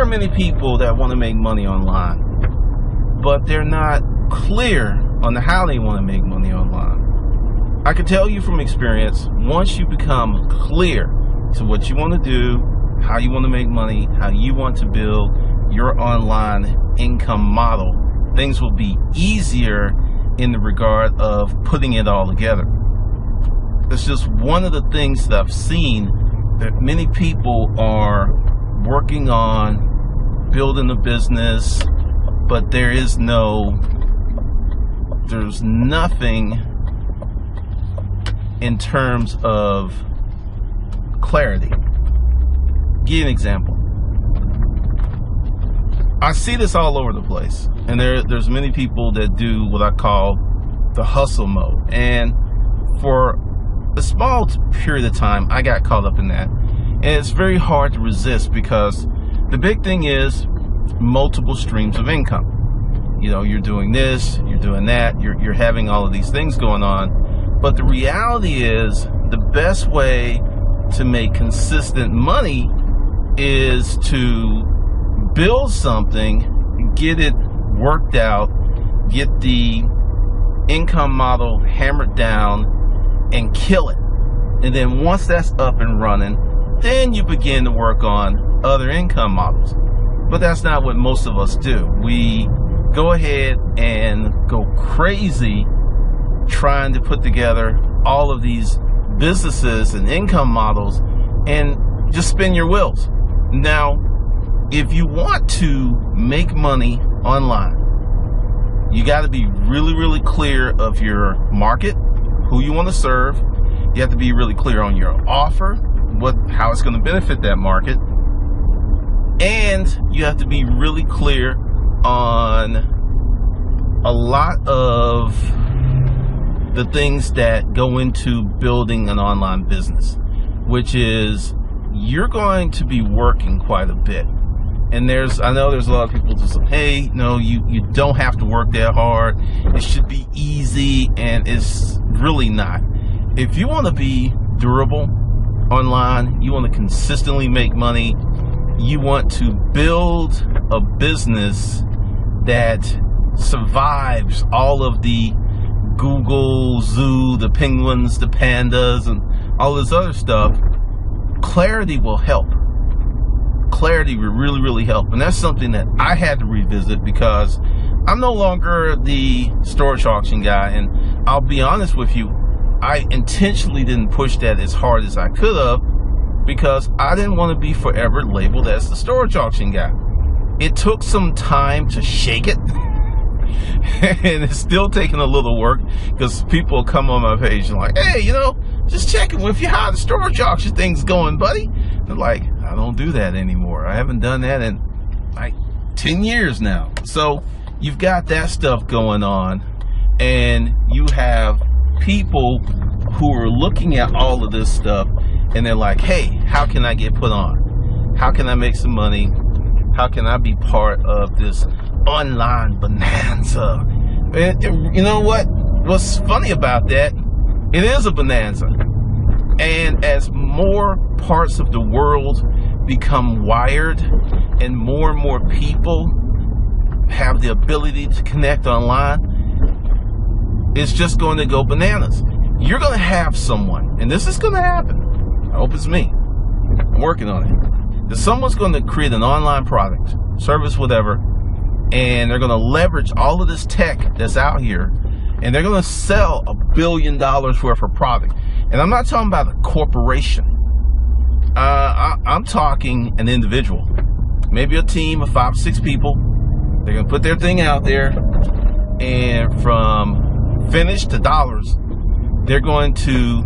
many people that want to make money online, but they're not clear on how they want to make money online. I can tell you from experience, once you become clear to what you want to do, how you want to make money, how you want to build your online income model, things will be easier in the regard of putting it all together. It's just one of the things that I've seen that many people are working on building a business, but there's nothing in terms of clarity. Give you an example. I see this all over the place, and there's many people that do what I call the hustle mode, and for a small period of time I got caught up in that, and it's very hard to resist because the big thing is multiple streams of income. You know, you're doing this, you're doing that, you're having all of these things going on, but the reality is the best way to make consistent money is to build something, get it worked out, get the income model hammered down, and kill it. And then once that's up and running, then you begin to work on other income models. But that's not what most of us do. We go ahead and go crazy trying to put together all of these businesses and income models and just spin your wheels. Now, if you want to make money online, you got to be really, really clear of your market, who you want to serve. You have to be really clear on your offer, how it's going to benefit that market. And you have to be really clear on a lot of the things that go into building an online business, which is you're going to be working quite a bit. And I know there's a lot of people just say, hey, no, you don't have to work that hard. It should be easy, and it's really not. If you want to be durable online, you want to consistently make money, you want to build a business that survives all of the Google, Zoo, the penguins, the pandas, and all this other stuff, clarity will help. Clarity will really, really help. And that's something that I had to revisit because I'm no longer the storage auction guy. And I'll be honest with you, I intentionally didn't push that as hard as I could have because I didn't want to be forever labeled as the storage auction guy. It took some time to shake it. And it's still taking a little work because people come on my page and like, hey, just checking with you how the storage auction thing's going, buddy. They're like, I don't do that anymore. I haven't done that in like 10 years now. So you've got that stuff going on, and you have people who are looking at all of this stuff and they're like, hey, how can I get put on? How can I make some money? How can I be part of this online bonanza? And you know what's funny about that? It is a bonanza. And as more parts of the world become wired and more people have the ability to connect online, it's just going to go bananas. You're going to have someone, and this is going to happen. I hope it's me. I'm working on it. That someone's going to create an online product, service, whatever, and they're going to leverage all of this tech that's out here, and they're going to sell $1 billion worth of product. And I'm not talking about a corporation. I'm talking an individual, maybe a team of 5 or 6 people. They're going to put their thing out there, and from finished to dollars, they're going to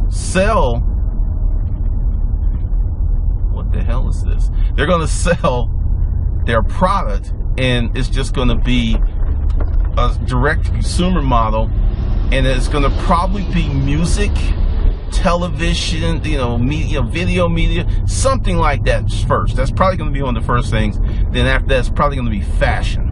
sell. What the hell is this? They're going to sell their product, and it's just going to be a direct consumer model, and it's going to probably be music, television, media, video media, something like that first. That's probably going to be one of the first things. Then after that, it's probably going to be fashion,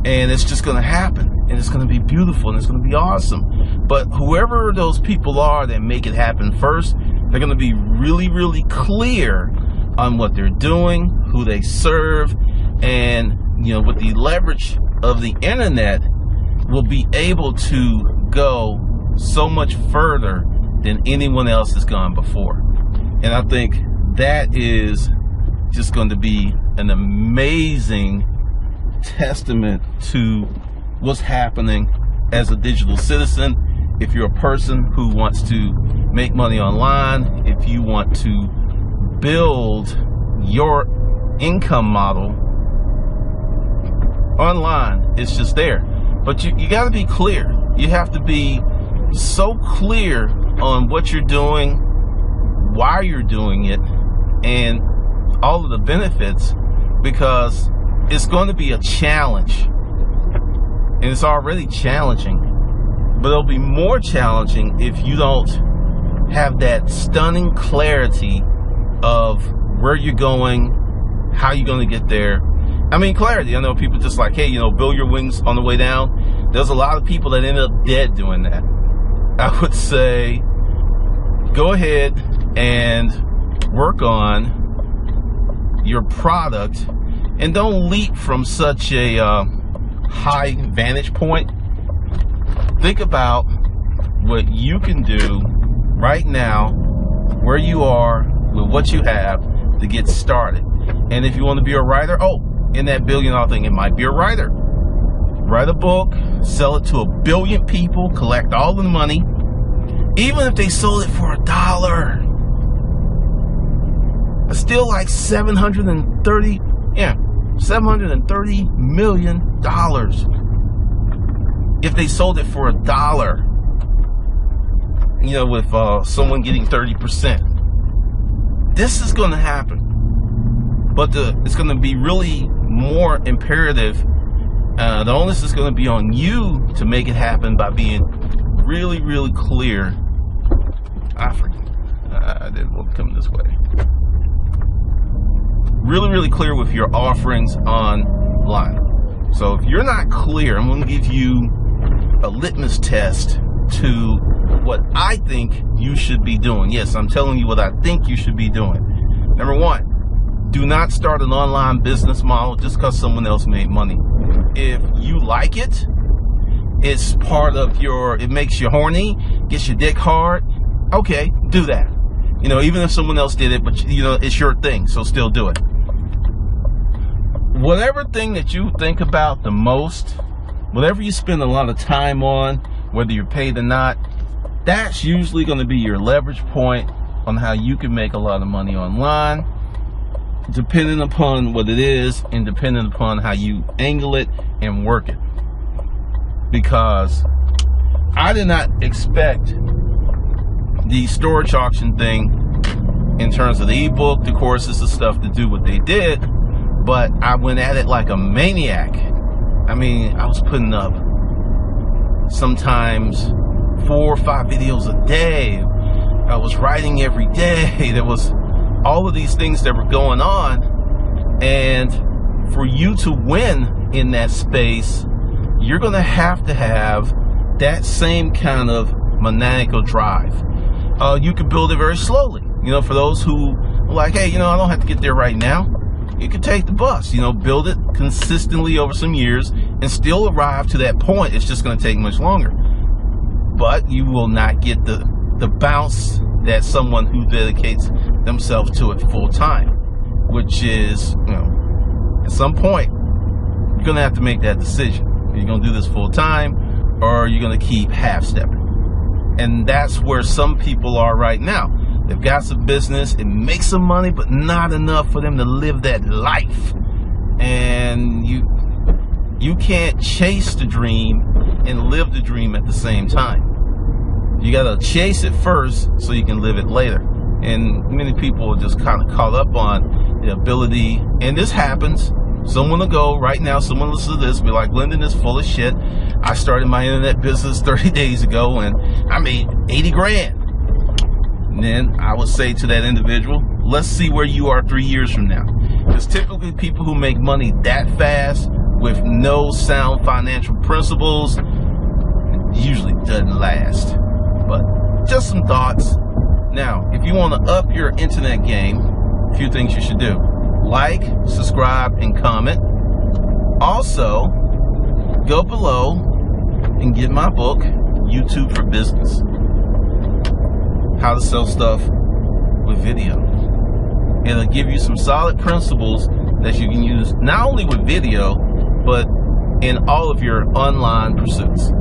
and it's just going to happen, and it's going to be beautiful, and it's going to be awesome. But whoever those people are that make it happen first, they're going to be really, really clear on what they're doing, who they serve, and with the leverage of the internet, will be able to go so much further than anyone else has gone before. And I think that is just going to be an amazing testament to what's happening as a digital citizen. If you're a person who wants to make money online, if you want to build your income model online, it's just there. But you got to be clear. You have to be so clear on what you're doing, why you're doing it, and all of the benefits, because it's going to be a challenge. And it's already challenging, but it'll be more challenging if you don't have that stunning clarity of where you're going, how you're going to get there. I mean, clarity. I know people just like, hey, build your wings on the way down. There's a lot of people that end up dead doing that. I would say go ahead and work on your product, and don't leap from such a high vantage point. Think about what you can do right now, where you are, with what you have to get started. And if you want to be a writer, in that $1 billion thing, it might be a writer. Write a book, sell it to 1 billion people, collect all the money. Even if they sold it for $1, it's still like $730 million. If they sold it for $1, with someone getting 30%. This is going to happen, but it's going to be really more imperative. The onus is going to be on you to make it happen by being really, really clear. I didn't want to come this way. Really, really clear with your offerings online. So if you're not clear, I'm going to give you a litmus test to what I think you should be doing. Yes, I'm telling you what I think you should be doing. Number one, do not start an online business model just because someone else made money. If you like it, it's part of it makes you horny, gets your dick hard, okay, do that. Even if someone else did it, but it's your thing, so still do it. Whatever thing that you think about the most, whatever you spend a lot of time on, whether you're paid or not, that's usually going to be your leverage point on how you can make a lot of money online, depending upon what it is and depending upon how you angle it and work it. Because I did not expect the storage auction thing, in terms of the ebook, the courses, the stuff, to do what they did, but I went at it like a maniac. I mean, I was putting up sometimes 4 or 5 videos a day. I was writing every day. There was all of these things that were going on, and for you to win in that space, you're going to have that same kind of maniacal drive. You can build it very slowly. For those who are like, hey, I don't have to get there right now. You can take the bus, build it consistently over some years and still arrive to that point. It's just going to take much longer. But you will not get the bounce that someone who dedicates themselves to it full time, which is, at some point, you're going to have to make that decision. Are you going to do this full time, or are you going to keep half-stepping? And that's where some people are right now. They've got some business, it makes some money, but not enough for them to live that life. And you can't chase the dream and live the dream at the same time. You gotta chase it first so you can live it later. And many people are just kind of caught up on the ability, and this happens. Someone will go right now, someone listen to this, be like, Lyndon is full of shit. I started my internet business 30 days ago and I made 80 grand. And then I would say to that individual, let's see where you are 3 years from now. Because typically people who make money that fast with no sound financial principles usually doesn't last. But just some thoughts. Now, if you want to up your internet game, a few things you should do. Like, subscribe, and comment. Also, go below and get my book, YouTube for Business. How to sell stuff with video. It'll give you some solid principles that you can use not only with video, but in all of your online pursuits.